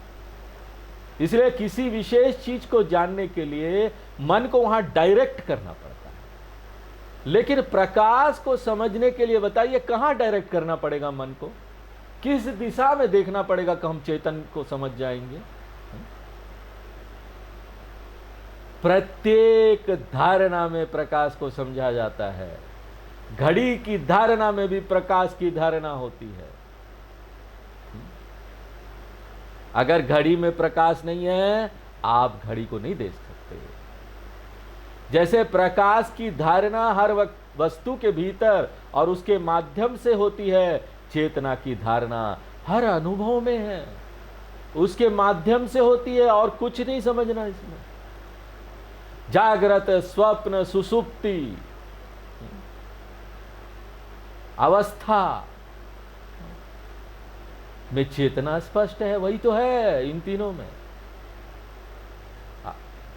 इसलिए किसी विशेष चीज को जानने के लिए मन को वहां डायरेक्ट करना पड़ता है। लेकिन प्रकाश को समझने के लिए बताइए कहां डायरेक्ट करना पड़ेगा मन को? किस दिशा में देखना पड़ेगा कि हम चेतन को समझ जाएंगे? प्रत्येक धारणा में प्रकाश को समझा जाता है। घड़ी की धारणा में भी प्रकाश की धारणा होती है। अगर घड़ी में प्रकाश नहीं है, आप घड़ी को नहीं देख सकते। जैसे प्रकाश की धारणा हर वस्तु के भीतर और उसके माध्यम से होती है, चेतना की धारणा हर अनुभव में है, उसके माध्यम से होती है। और कुछ नहीं समझना इसमें। जागृत, स्वप्न, सुषुप्ति अवस्था में चेतना स्पष्ट है, वही तो है इन तीनों में।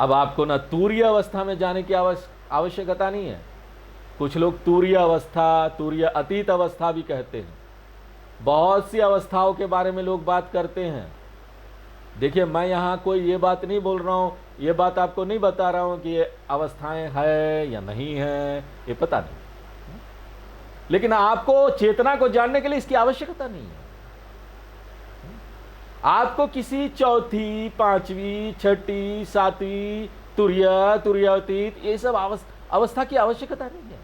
अब आपको ना तूर्य अवस्था में जाने की आवश्यकता नहीं है। कुछ लोग तूर्य अवस्था, तूर्य अतीत अवस्था भी कहते हैं। बहुत सी अवस्थाओं के बारे में लोग बात करते हैं। देखिए, मैं यहाँ कोई ये बात नहीं बोल रहा हूँ, ये बात आपको नहीं बता रहा हूँ कि ये अवस्थाएं है या नहीं है, ये पता नहीं। लेकिन आपको चेतना को जानने के लिए इसकी आवश्यकता नहीं है। आपको किसी चौथी, पांचवी, छठी, सातवीं, तुर्य, तुर्यातीत, ये सब अवस्था की आवश्यकता नहीं है।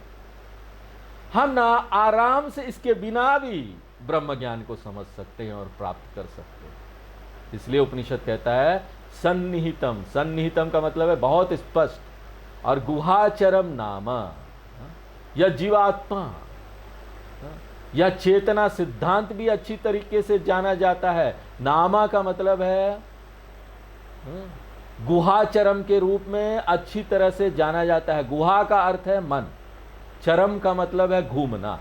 हम ना आराम से इसके बिना भी ब्रह्म ज्ञान को समझ सकते हैं और प्राप्त कर सकते हैं। इसलिए उपनिषद कहता है सन्निहितम। सन्निहितम का मतलब है बहुत स्पष्ट। और गुहाचरम नाम, यह जीवात्मा, यह चेतना सिद्धांत भी अच्छी तरीके से जाना जाता है। नामा का मतलब है गुहाचरम के रूप में अच्छी तरह से जाना जाता है। गुहा का अर्थ है मन, चरम का मतलब है घूमना।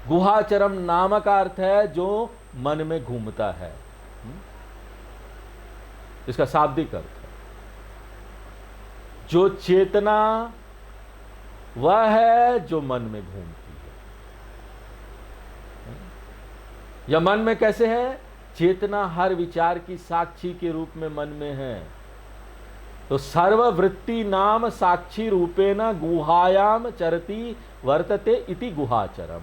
गुहाचरम नाम का अर्थ है जो मन में घूमता है। इसका शाब्दिक अर्थ है जो चेतना वह है जो मन में घूमती है। यह मन में कैसे है? चेतना हर विचार की साक्षी के रूप में मन में है। तो सर्ववृत्ति नाम साक्षी रूपेण गुहायाम चरति वर्तते इति गुहाचरम।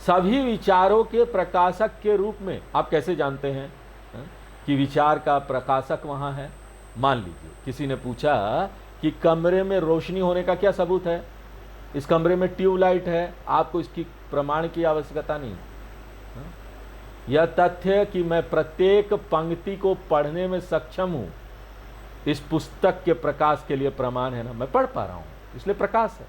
सभी विचारों के प्रकाशक के रूप में। आप कैसे जानते हैं कि विचार का प्रकाशक वहां है? मान लीजिए किसी ने पूछा कि कमरे में रोशनी होने का क्या सबूत है? इस कमरे में ट्यूबलाइट है, आपको इसकी प्रमाण की आवश्यकता नहीं। यह तथ्य कि मैं प्रत्येक पंक्ति को पढ़ने में सक्षम हूं, इस पुस्तक के प्रकाश के लिए प्रमाण है ना। मैं पढ़ पा रहा हूं, इसलिए प्रकाश है।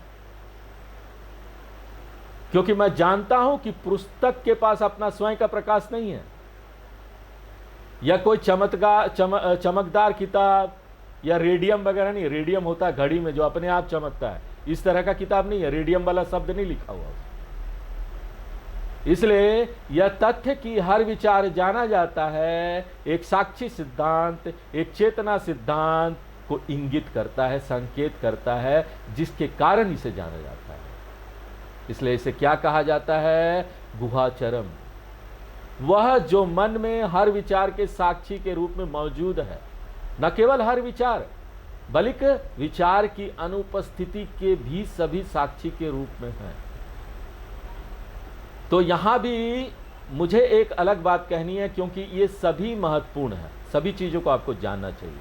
क्योंकि मैं जानता हूं कि पुस्तक के पास अपना स्वयं का प्रकाश नहीं है। या कोई चमकदार किताब या रेडियम वगैरह नहीं। रेडियम होता है घड़ी में जो अपने आप चमकता है, इस तरह का किताब नहीं है। रेडियम वाला शब्द नहीं लिखा हुआ। इसलिए यह तथ्य कि हर विचार जाना जाता है एक साक्षी सिद्धांत, एक चेतना सिद्धांत को इंगित करता है, संकेत करता है, जिसके कारण इसे जाना जाता है। इसलिए इसे क्या कहा जाता है? गुहाचरम। वह जो मन में हर विचार के साक्षी के रूप में मौजूद है। न केवल हर विचार, बल्कि विचार की अनुपस्थिति के भी सभी साक्षी के रूप में है। तो यहां भी मुझे एक अलग बात कहनी है, क्योंकि ये सभी महत्वपूर्ण है। सभी चीजों को आपको जानना चाहिए,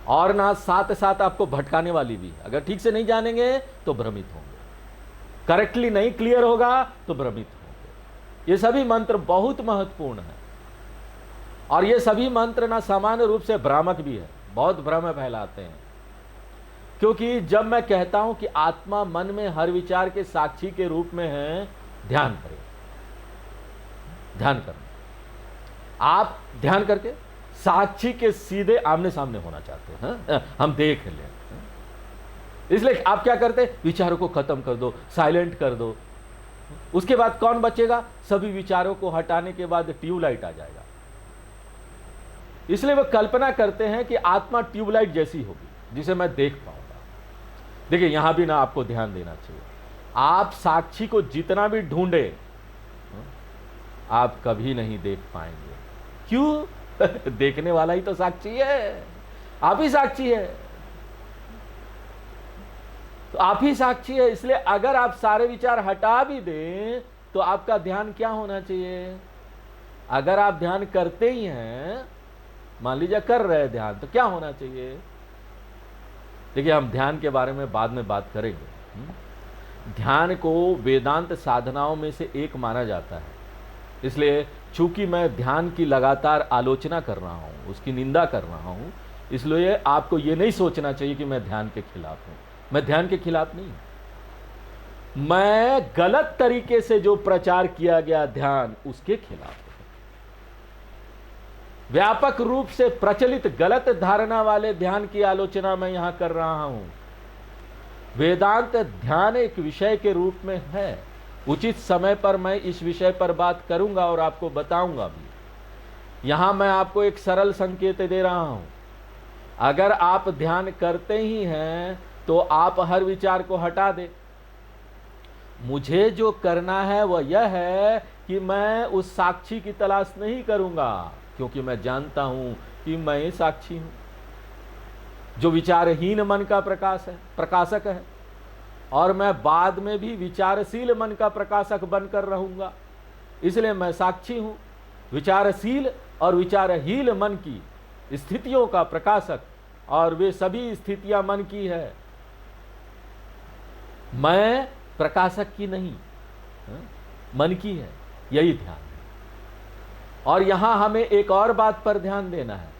और ना साथ साथ आपको भटकाने वाली भी है। अगर ठीक से नहीं जानेंगे तो भ्रमित होंगे, करेक्टली नहीं क्लियर होगा तो भ्रमित होंगे। ये सभी मंत्र बहुत महत्वपूर्ण है, और ये सभी मंत्र ना सामान्य रूप से भ्रामक भी है, बहुत भ्रम फैलाते हैं। क्योंकि जब मैं कहता हूं कि आत्मा मन में हर विचार के साक्षी के रूप में है, ध्यान करें, ध्यान करना। आप ध्यान करके साक्षी के सीधे आमने सामने होना चाहते हैं, हम देख लें। इसलिए आप क्या करते? विचारों को खत्म कर दो, साइलेंट कर दो। उसके बाद कौन बचेगा? सभी विचारों को हटाने के बाद ट्यूबलाइट आ जाएगा। इसलिए वो कल्पना करते हैं कि आत्मा ट्यूबलाइट जैसी होगी जिसे मैं देख पाऊंगा। देखिए यहां भी ना आपको ध्यान देना चाहिए। आप साक्षी को जितना भी ढूंढे, आप कभी नहीं देख पाएंगे। क्यों? देखने वाला ही तो साक्षी है, आप ही साक्षी है। तो आप ही साक्षी है। इसलिए अगर आप सारे विचार हटा भी दें तो आपका ध्यान क्या होना चाहिए? अगर आप ध्यान करते ही हैं, मान लीजिए कर रहे हैं ध्यान, तो क्या होना चाहिए? देखिए हम ध्यान के बारे में बाद में बात करेंगे। ध्यान को वेदांत साधनाओं में से एक माना जाता है। इसलिए चूंकि मैं ध्यान की लगातार आलोचना कर रहा हूं, उसकी निंदा कर रहा हूं, इसलिए आपको यह नहीं सोचना चाहिए कि मैं ध्यान के खिलाफ हूं। मैं ध्यान के खिलाफ नहीं हूं, मैं गलत तरीके से जो प्रचार किया गया ध्यान, उसके खिलाफ हूं। व्यापक रूप से प्रचलित गलत धारणा वाले ध्यान की आलोचना मैं यहां कर रहा हूं। वेदांत ध्यान एक विषय के रूप में है। उचित समय पर मैं इस विषय पर बात करूंगा और आपको बताऊंगा भी। यहां मैं आपको एक सरल संकेत दे रहा हूं। अगर आप ध्यान करते ही हैं तो आप हर विचार को हटा दें। मुझे जो करना है वह यह है कि मैं उस साक्षी की तलाश नहीं करूंगा, क्योंकि मैं जानता हूं कि मैं साक्षी हूं, जो विचारहीन मन का प्रकाशक है, और मैं बाद में भी विचारशील मन का प्रकाशक बनकर रहूंगा। इसलिए मैं साक्षी हूं, विचारशील और विचारहीन मन की स्थितियों का प्रकाशक, और वे सभी स्थितियां मन की है, मैं प्रकाशक की नहीं, मन की है। यही ध्यान है। और यहां हमें एक और बात पर ध्यान देना है।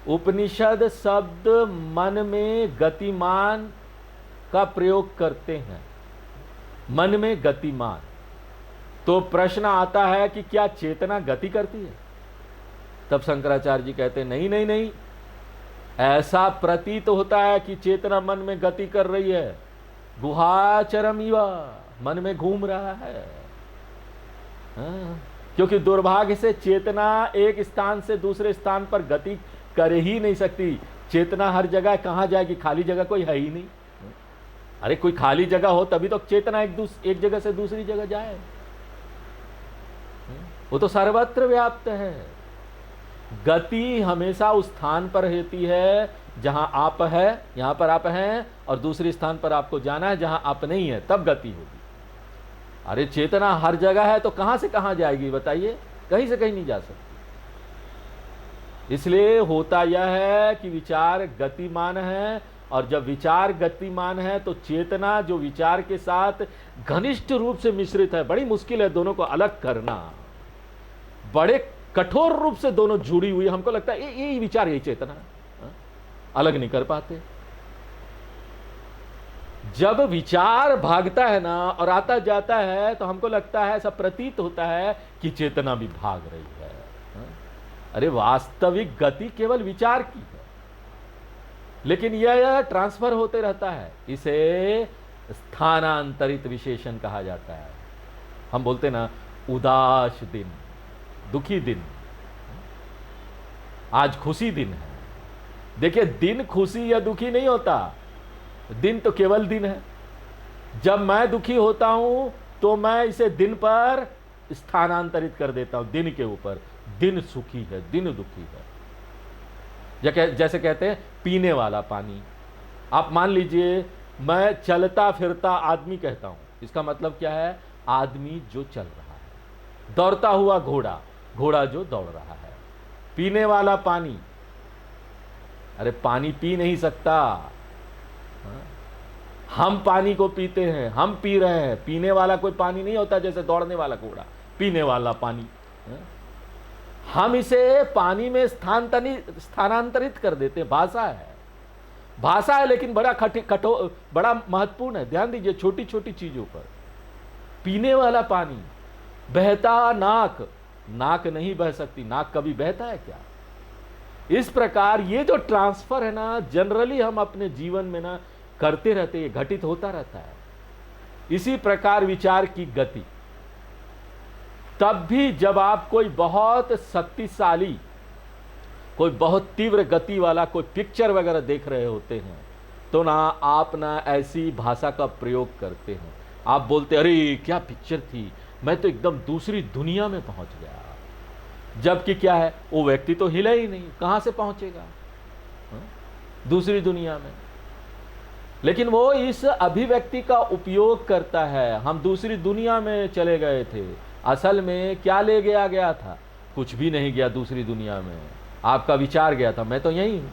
उपनिषद शब्द मन में गतिमान का प्रयोग करते हैं, मन में गतिमान। तो प्रश्न आता है कि क्या चेतना गति करती है? तब शंकराचार्य जी कहते हैं नहीं नहीं नहीं, ऐसा प्रतीत होता है कि चेतना मन में गति कर रही है, गुहाचरम इवा, मन में घूम रहा है। क्योंकि दुर्भाग्य से चेतना एक स्थान से दूसरे स्थान पर गति कर ही नहीं सकती। चेतना हर जगह कहां जाएगी? खाली जगह कोई है ही नहीं। अरे कोई खाली जगह हो तभी तो चेतना एक जगह से दूसरी जगह जाए। वो तो सर्वत्र व्याप्त है। गति हमेशा उस स्थान पर होती है जहां आप है, यहां पर आप हैं, और दूसरे स्थान पर आपको जाना है जहां आप नहीं है, तब गति होगी। अरे चेतना हर जगह है तो कहां से कहां जाएगी बताइए? कहीं से कहीं नहीं जा सकती। इसलिए होता यह है कि विचार गतिमान है, और जब विचार गतिमान है तो चेतना जो विचार के साथ घनिष्ठ रूप से मिश्रित है, बड़ी मुश्किल है दोनों को अलग करना, बड़े कठोर रूप से दोनों जुड़ी हुई। हमको लगता है यही विचार यही चेतना, अलग नहीं कर पाते। जब विचार भागता है ना और आता जाता है तो हमको लगता है, सब प्रतीत होता है कि चेतना भी भाग रही है। अरे वास्तविक गति केवल विचार की है, लेकिन यह ट्रांसफर होते रहता है। इसे स्थानांतरित विशेषण कहा जाता है। हम बोलते ना उदास दिन, दुखी दिन, आज खुशी दिन है। देखिए दिन खुशी या दुखी नहीं होता, दिन तो केवल दिन है। जब मैं दुखी होता हूं तो मैं इसे दिन पर स्थानांतरित कर देता हूं, दिन के ऊपर। दिन सुखी है, दिन दुखी है। जैसे कहते हैं पीने वाला पानी। आप मान लीजिए मैं चलता फिरता आदमी कहता हूं, इसका मतलब क्या है? आदमी जो चल रहा है। दौड़ता हुआ घोड़ा, घोड़ा जो दौड़ रहा है। पीने वाला पानी, अरे पानी पी नहीं सकता, हम पानी को पीते हैं, हम पी रहे हैं। पीने वाला कोई पानी नहीं होता जैसे दौड़ने वाला घोड़ा, पीने वाला पानी। हम इसे पानी में स्थानांतरित कर देते हैं। भाषा है, भाषा है, लेकिन बड़ा कठोर, बड़ा महत्वपूर्ण है। ध्यान दीजिए छोटी छोटी चीजों पर। पीने वाला पानी, बहता नाक, नाक नहीं बह सकती, नाक कभी बहता है क्या? इस प्रकार ये जो ट्रांसफर है ना, जनरली हम अपने जीवन में ना करते रहते, ये घटित होता रहता है। इसी प्रकार विचार की गति, तब भी जब आप कोई बहुत शक्तिशाली, कोई बहुत तीव्र गति वाला कोई पिक्चर वगैरह देख रहे होते हैं, तो ना आप ना ऐसी भाषा का प्रयोग करते हैं। आप बोलते अरे क्या पिक्चर थी, मैं तो एकदम दूसरी दुनिया में पहुंच गया। जबकि क्या है, वो व्यक्ति तो हिला ही नहीं, कहां से पहुंचेगा दूसरी दुनिया में। लेकिन वो इस अभिव्यक्ति का उपयोग करता है, हम दूसरी दुनिया में चले गए थे। असल में क्या ले गया था? कुछ भी नहीं गया दूसरी दुनिया में, आपका विचार गया था, मैं तो यही हूं।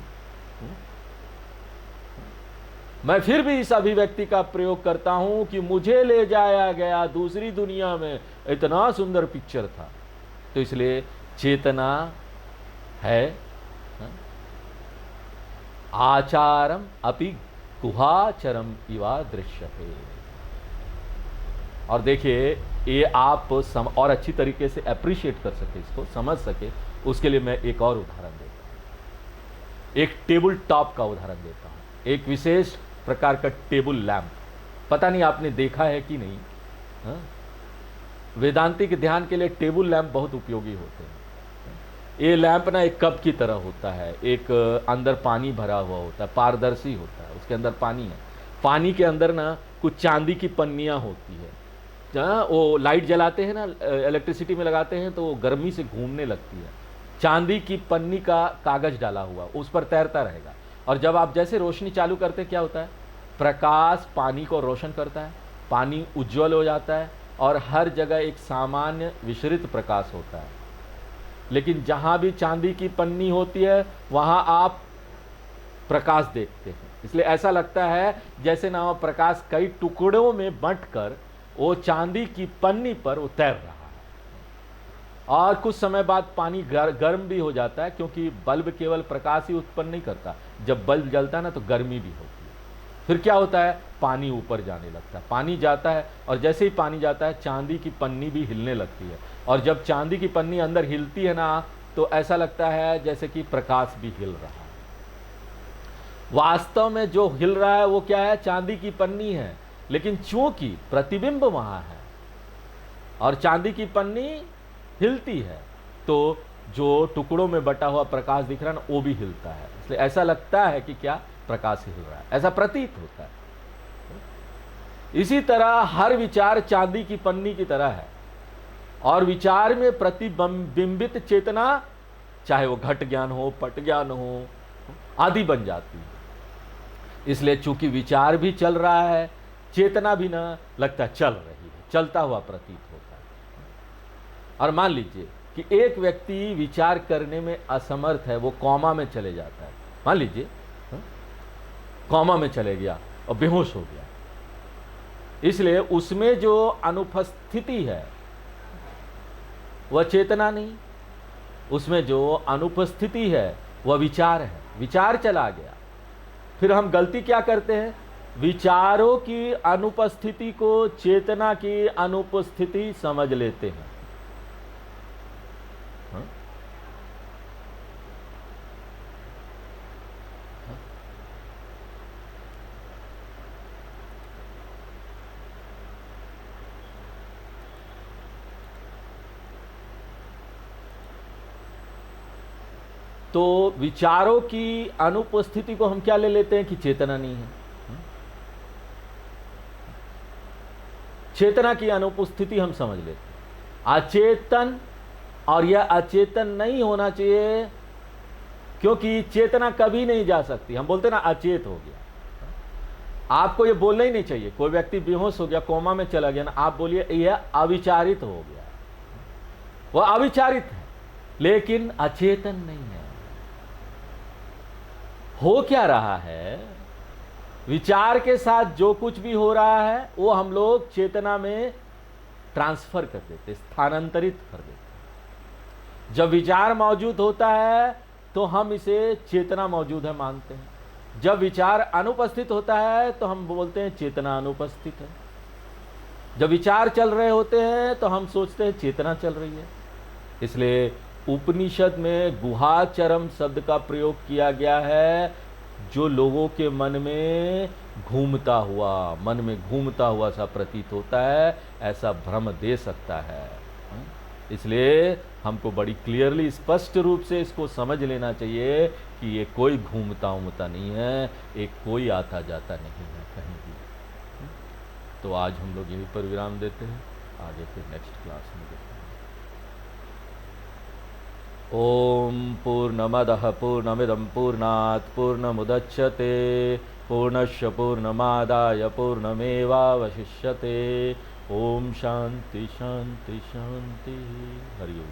मैं फिर भी इस अभिव्यक्ति का प्रयोग करता हूं कि मुझे ले जाया गया दूसरी दुनिया में, इतना सुंदर पिक्चर था। तो इसलिए चेतना है आचारम अपि गुहाचरम इवा दृश्यते। और देखिए ये आप और अच्छी तरीके से अप्रिशिएट कर सके, इसको समझ सके, उसके लिए मैं एक और उदाहरण देता हूं। एक टेबल टॉप का उदाहरण देता हूं। एक विशेष प्रकार का टेबल लैंप, पता नहीं आपने देखा है कि नहीं। वेदांतिक ध्यान के लिए टेबल लैंप बहुत उपयोगी होते हैं। ये लैंप ना एक कप की तरह होता है, एक अंदर पानी भरा हुआ होता है, पारदर्शी होता है, उसके अंदर पानी है। पानी के अंदर ना कुछ चांदी की पन्नियाँ होती है, जहाँ वो लाइट जलाते हैं ना, इलेक्ट्रिसिटी में लगाते हैं तो वो गर्मी से घूमने लगती है। चांदी की पन्नी का कागज डाला हुआ उस पर तैरता रहेगा, और जब आप जैसे रोशनी चालू करते क्या होता है? प्रकाश पानी को रोशन करता है, पानी उज्जवल हो जाता है, और हर जगह एक सामान्य विसरित प्रकाश होता है। लेकिन जहाँ भी चांदी की पन्नी होती है वहाँ आप प्रकाश देखते हैं, इसलिए ऐसा लगता है जैसे ना प्रकाश कई टुकड़ों में बंटकर वो चांदी की पन्नी पर वो तैर रहा है। और कुछ समय बाद पानी गर्म भी हो जाता है, क्योंकि बल्ब केवल प्रकाश ही उत्पन्न नहीं करता, जब बल्ब जलता है ना तो गर्मी भी होती है। फिर क्या होता है, पानी ऊपर जाने लगता है, पानी जाता है, और जैसे ही पानी जाता है चांदी की पन्नी भी हिलने लगती है, और जब चांदी की पन्नी अंदर हिलती है ना तो ऐसा लगता है जैसे कि प्रकाश भी हिल रहा है। वास्तव में जो हिल रहा है वो क्या है, चांदी की पन्नी है, लेकिन चूंकि प्रतिबिंब वहां है और चांदी की पन्नी हिलती है, तो जो टुकड़ों में बटा हुआ प्रकाश दिख रहा है ना वो भी हिलता है, इसलिए ऐसा लगता है कि क्या प्रकाश हिल रहा है, ऐसा प्रतीत होता है। इसी तरह हर विचार चांदी की पन्नी की तरह है, और विचार में प्रतिबिंबित चेतना, चाहे वो घट ज्ञान हो, पट ज्ञान हो, आदि बन जाती है। इसलिए चूंकि विचार भी चल रहा है, चेतना भी ना लगता चल रही है, चलता हुआ प्रतीत होता है। और मान लीजिए कि एक व्यक्ति विचार करने में असमर्थ है, वो कॉमा में चले जाता है, मान लीजिए कॉमा में चले गया और बेहोश हो गया, इसलिए उसमें जो अनुपस्थिति है वह चेतना नहीं, उसमें जो अनुपस्थिति है वह विचार है, विचार चला गया। फिर हम गलती क्या करते हैं, विचारों की अनुपस्थिति को चेतना की अनुपस्थिति समझ लेते हैं। तो विचारों की अनुपस्थिति को हम क्या ले लेते हैं कि चेतना नहीं है। चेतना की अनुपस्थिति हम समझ लेते हैं अचेतन, और यह अचेतन नहीं होना चाहिए, क्योंकि चेतना कभी नहीं जा सकती। हम बोलते ना अचेत हो गया, आपको ये बोलना ही नहीं चाहिए। कोई व्यक्ति बेहोश हो गया, कोमा में चला गया ना, आप बोलिए यह अविचारित हो गया, वह अविचारित है लेकिन अचेतन नहीं है। हो क्या रहा है, विचार के साथ जो कुछ भी हो रहा है वो हम लोग चेतना में ट्रांसफर कर देते, स्थानांतरित कर देते। जब विचार मौजूद होता है तो हम इसे चेतना मौजूद है मानते हैं, जब विचार अनुपस्थित होता है तो हम बोलते हैं चेतना अनुपस्थित है। जब विचार चल रहे होते हैं तो हम सोचते हैं चेतना चल रही है। इसलिए उपनिषद में गुहाचरम शब्द का प्रयोग किया गया है, जो लोगों के मन में घूमता हुआ सा प्रतीत होता है, ऐसा भ्रम दे सकता है। इसलिए हमको बड़ी क्लियरली, स्पष्ट रूप से इसको समझ लेना चाहिए कि ये कोई घूमता नहीं है, एक कोई आता जाता नहीं है कहीं भी। तो आज हम लोग यहीं पर विराम देते हैं, आगे फिर नेक्स्ट क्लास में देखते हैं। ओम पूर्णमदः पूर्णमिदं पूर्णात् पूर्णमुदच्यते पूर्णस्य पूर्णमादाय पूर्णमेवावशिष्यते। ओम शांति शांति शांति। हरि ओम।